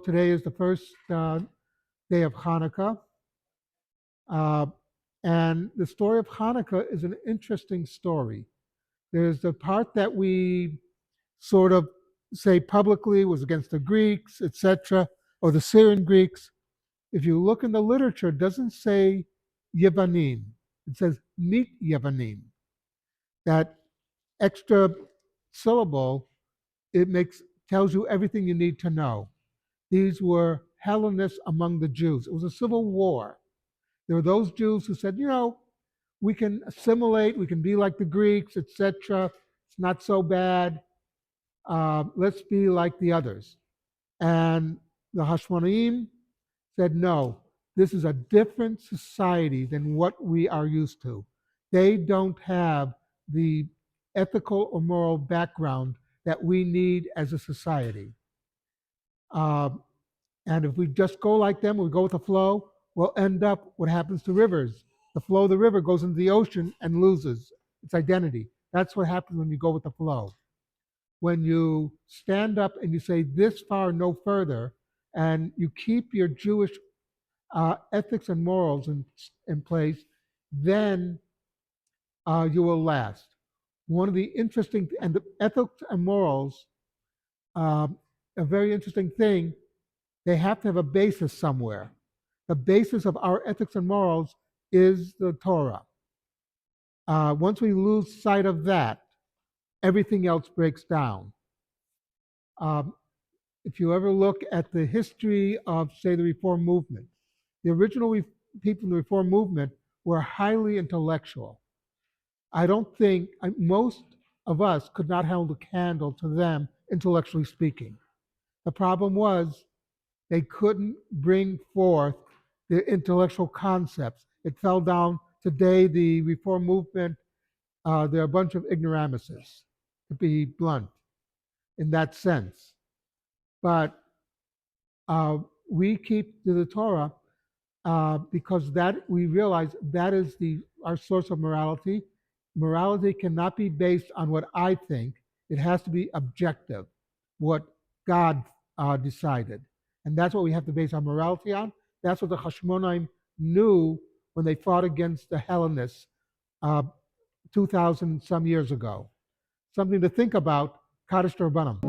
today is the first day of Hanukkah. Uh, and the story of Hanukkah is an interesting story. There's the part that we sort of say publicly was against the Greeks, etc., or the Syrian Greeks. If you look in the literature, it doesn't say Yevanim. It says mit Yevanim. That extra syllable, it tells you everything you need to know. These were Hellenists among the Jews. It was a civil war. There were those Jews who said, we can assimilate, we can be like the Greeks, etc. It's not so bad. Let's be like the others. And the Hashmonaim said, no, this is a different society than what we are used to. They don't have the ethical or moral background that we need as a society. And if we just go like them, we go with the flow, we'll end up what happens to rivers. The flow of the river goes into the ocean and loses its identity. That's what happens when you go with the flow. When you stand up and you say this far, no further, and you keep your Jewish ethics and morals in place, then you will last. One of the interesting, and the ethics and morals, a very interesting thing, they have to have a basis somewhere. The basis of our ethics and morals is the Torah. Once we lose sight of that, everything else breaks down. If you ever look at the history of, say, the Reform movement, the original people in the Reform movement were highly intellectual. I don't think most of us could not hold a candle to them, intellectually speaking. The problem was they couldn't bring forth the intellectual concepts. It fell down. Today, the Reform movement, they're a bunch of ignoramuses, to be blunt, in that sense. But we keep to the Torah because that we realize that is our source of morality. Morality cannot be based on what I think. It has to be objective, what God decided. And that's what we have to base our morality on. That's what the Hashmonaim knew when they fought against the Hellenists 2,000 some years ago. Something to think about. Kaddish Rabbanim.